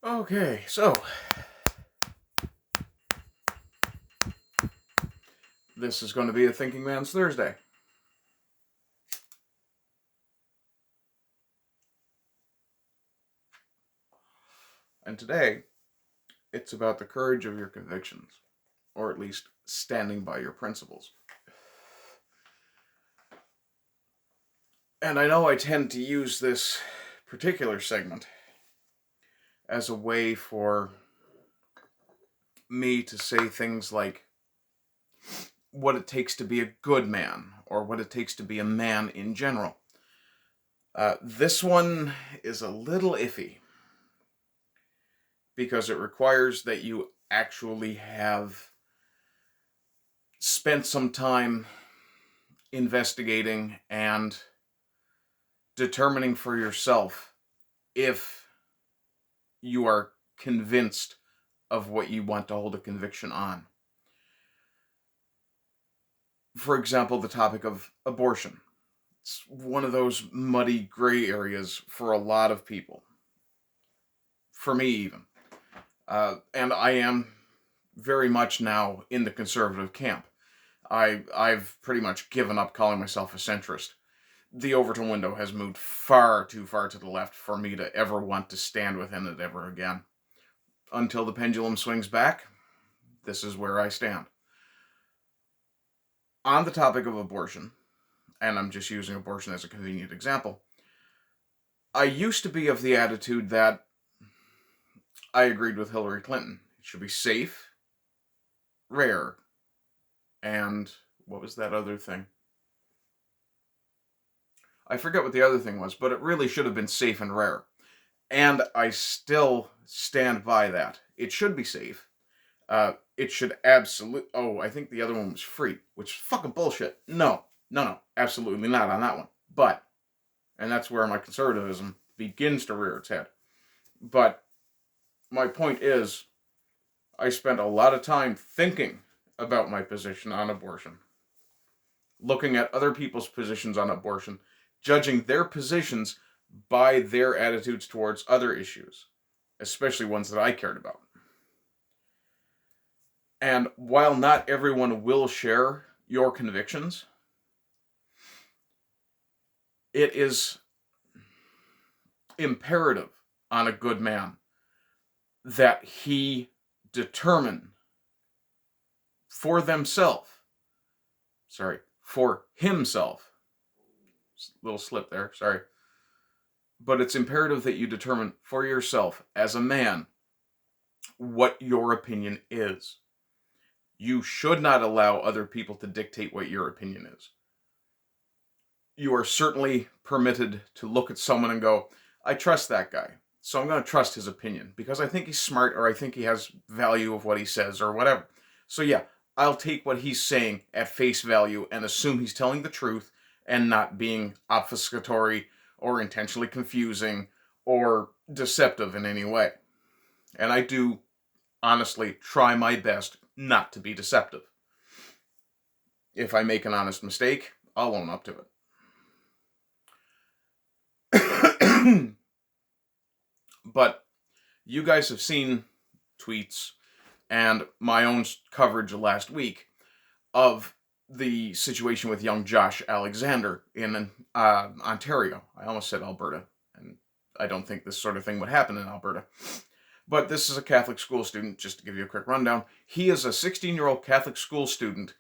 Okay, so this is going to be a Thinking Man's Thursday. And today, it's about the courage of your convictions, or at least standing by your principles. And I know I tend to use this particular segment as a way for me to say things like what it takes to be a good man, or what it takes to be a man in general. This one is a little iffy, because it requires that you actually have spent some time investigating and determining for yourself if you are convinced of what you want to hold a conviction on. For example, the topic of abortion. It's one of those muddy gray areas for a lot of people. For me, even. And I am very much now in the conservative camp. I've pretty much given up calling myself a centrist. The Overton window has moved far too far to the left for me to ever want to stand within it ever again. Until the pendulum swings back, this is where I stand. On the topic of abortion, and I'm just using abortion as a convenient example, I used to be of the attitude that I agreed with Hillary Clinton. It should be safe, rare, and what was that other thing? I forget what the other thing was, but it really should have been safe and rare. And I still stand by that. It should be safe. It should absolutely... Oh, I think the other one was free, which is fucking bullshit. No, absolutely not on that one. But, and that's where my conservatism begins to rear its head. But my point is, I spent a lot of time thinking about my position on abortion, looking at other people's positions on abortion, judging their positions by their attitudes towards other issues, especially ones that I cared about. And while not everyone will share your convictions, it is imperative on a good man that he determine for himself, little slip there, sorry. But it's imperative that you determine for yourself, as a man, what your opinion is. You should not allow other people to dictate what your opinion is. You are certainly permitted to look at someone and go, I trust that guy, so I'm going to trust his opinion, because I think he's smart, or I think he has value of what he says, or whatever. So yeah, I'll take what he's saying at face value and assume he's telling the truth and not being obfuscatory or intentionally confusing or deceptive in any way. And I do, honestly, try my best not to be deceptive. If I make an honest mistake, I'll own up to it. But you guys have seen tweets and my own coverage last week of the situation with young Josh Alexander in Ontario. I almost said Alberta, and I don't think this sort of thing would happen in Alberta. But this is a Catholic school student, just to give you a quick rundown. He is a 16-year-old Catholic school student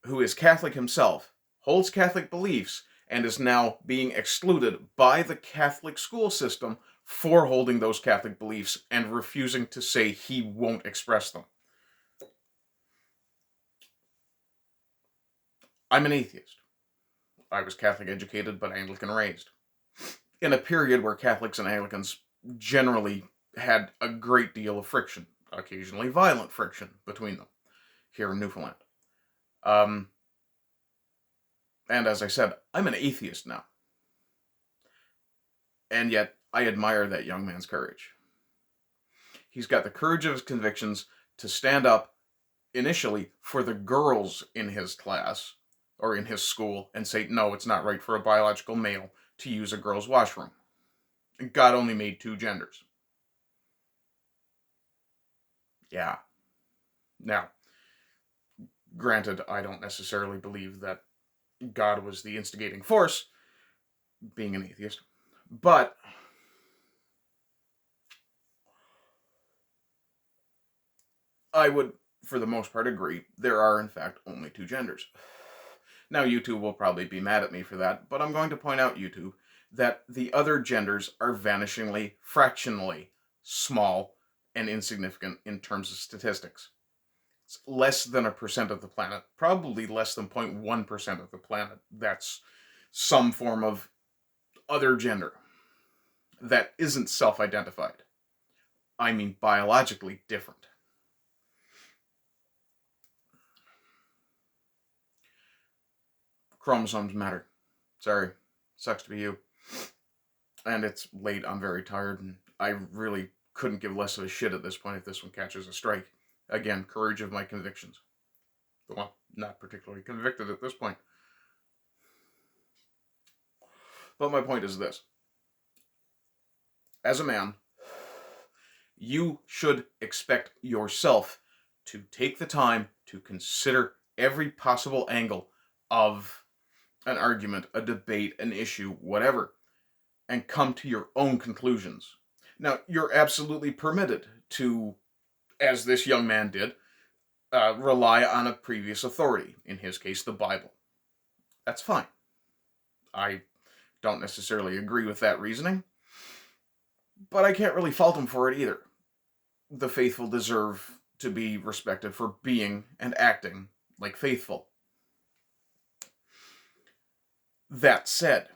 who is Catholic himself, holds Catholic beliefs, and is now being excluded by the Catholic school system for holding those Catholic beliefs and refusing to say he won't express them. I'm an atheist. I was Catholic educated, but Anglican raised. In a period where Catholics and Anglicans generally had a great deal of friction, occasionally violent friction between them, here in Newfoundland. And as I said, I'm an atheist now. And yet, I admire that young man's courage. He's got the courage of his convictions to stand up initially for the girls in his class, or in his school, and say, no, it's not right for a biological male to use a girl's washroom. God only made two genders. Yeah. Now, granted, I don't necessarily believe that God was the instigating force, being an atheist, but I would, for the most part, agree there are, in fact, only two genders. Now, YouTube will probably be mad at me for that, but I'm going to point out, YouTube, that the other genders are vanishingly, fractionally small and insignificant in terms of statistics. It's less than 1% of the planet, probably less than 0.1% of the planet. That's some form of other gender that isn't self-identified. I mean biologically different. Chromosomes matter. Sorry. Sucks to be you. And it's late, I'm very tired, and I really couldn't give less of a shit at this point if this one catches a strike. Again, courage of my convictions. Well, not particularly convicted at this point. But my point is this. As a man, you should expect yourself to take the time to consider every possible angle of an argument, a debate, an issue, whatever, and come to your own conclusions. Now, you're absolutely permitted to, as this young man did, rely on a previous authority, in his case, the Bible. That's fine. I don't necessarily agree with that reasoning, but I can't really fault him for it either. The faithful deserve to be respected for being and acting like faithful. That said,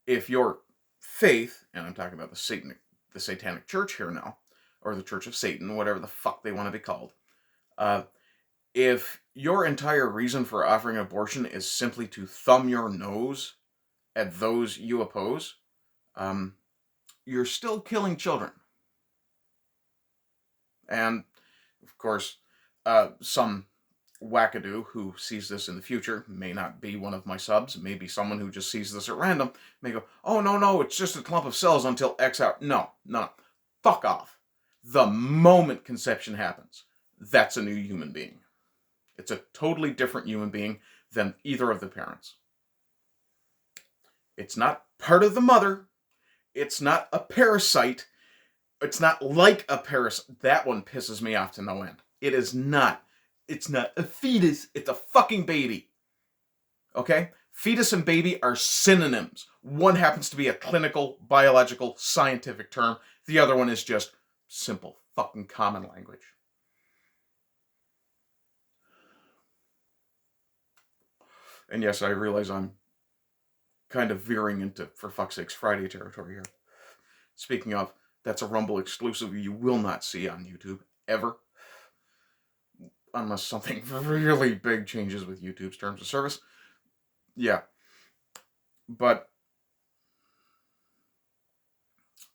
if your faith, and I'm talking about the satanic church here now, or the Church of Satan, whatever the fuck they want to be called, if your entire reason for offering abortion is simply to thumb your nose at those you oppose, you're still killing children. And, of course, some wackadoo who sees this in the future, may not be one of my subs, maybe someone who just sees this at random, may go, oh, no, it's just a clump of cells until X hour. No. Fuck off. The moment conception happens, that's a new human being. It's a totally different human being than either of the parents. It's not part of the mother. It's not a parasite. It's not like a parasite. That one pisses me off to no end. It is not. It's not a fetus. It's a fucking baby. Okay? Fetus and baby are synonyms. One happens to be a clinical, biological, scientific term. The other one is just simple fucking common language. And yes, I realize I'm kind of veering into, for fuck's sakes, Friday territory here. Speaking of, that's a Rumble exclusive you will not see on YouTube, ever. Unless something really big changes with YouTube's terms of service. Yeah. But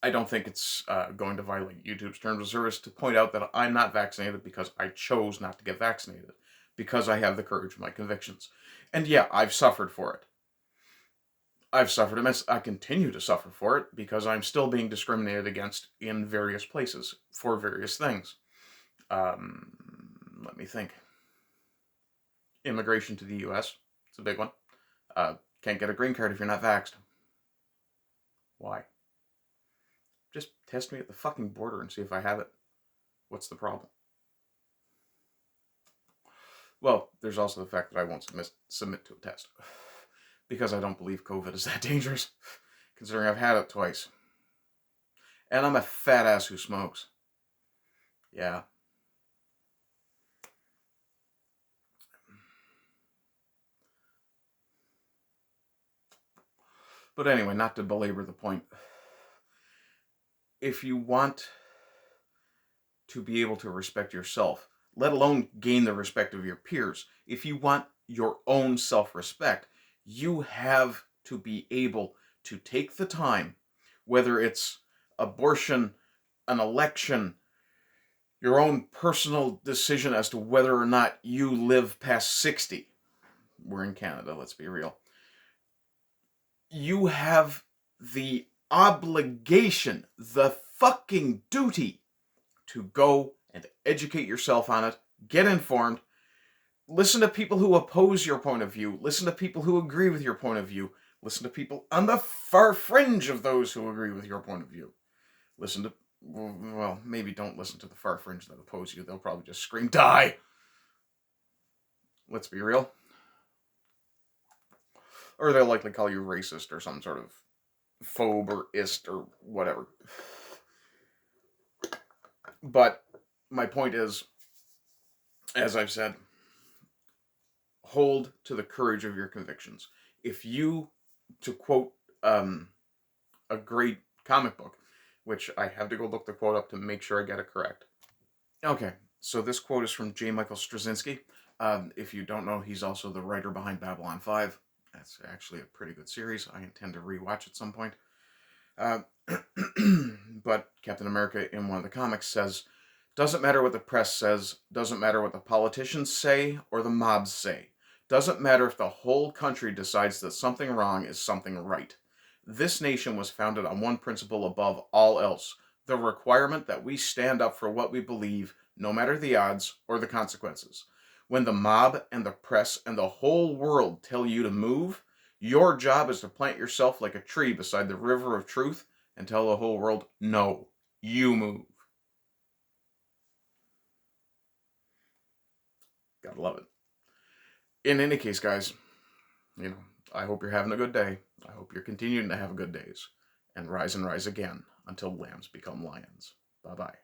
I don't think it's going to violate YouTube's terms of service to point out that I'm not vaccinated because I chose not to get vaccinated. Because I have the courage of my convictions. And yeah, I've suffered for it. I've suffered immense. I continue to suffer for it because I'm still being discriminated against in various places for various things. Let me think. Immigration to the U.S. It's a big one. Can't get a green card if you're not vaxxed. Why? Just test me at the fucking border and see if I have it. What's the problem? Well, there's also the fact that I won't submit to a test. Because I don't believe COVID is that dangerous. Considering I've had it twice. And I'm a fat ass who smokes. Yeah. But anyway, not to belabor the point. If you want to be able to respect yourself, let alone gain the respect of your peers, if you want your own self-respect, you have to be able to take the time, whether it's abortion, an election, your own personal decision as to whether or not you live past 60. We're in Canada, let's be real. You have the obligation, the fucking duty, to go and educate yourself on it, get informed, listen to people who oppose your point of view, listen to people who agree with your point of view, listen to people on the far fringe of those who agree with your point of view. Listen to, well, maybe don't listen to the far fringe that oppose you. They'll probably just scream, die! Let's be real. Or they'll likely call you racist or some sort of phobe or ist or whatever. But my point is, as I've said, hold to the courage of your convictions. If you, to quote a great comic book, which I have to go look the quote up to make sure I get it correct. Okay, so this quote is from J. Michael Straczynski. If you don't know, he's also the writer behind Babylon 5. That's actually a pretty good series. I intend to rewatch at some point. But Captain America in one of the comics says, doesn't matter what the press says, doesn't matter what the politicians say or the mobs say. Doesn't matter if the whole country decides that something wrong is something right. This nation was founded on one principle above all else, the requirement that we stand up for what we believe, no matter the odds or the consequences. When the mob and the press and the whole world tell you to move, your job is to plant yourself like a tree beside the river of truth and tell the whole world, no, you move. Gotta love it. In any case, guys, I hope you're having a good day. I hope you're continuing to have good days. And rise again until lambs become lions. Bye-bye.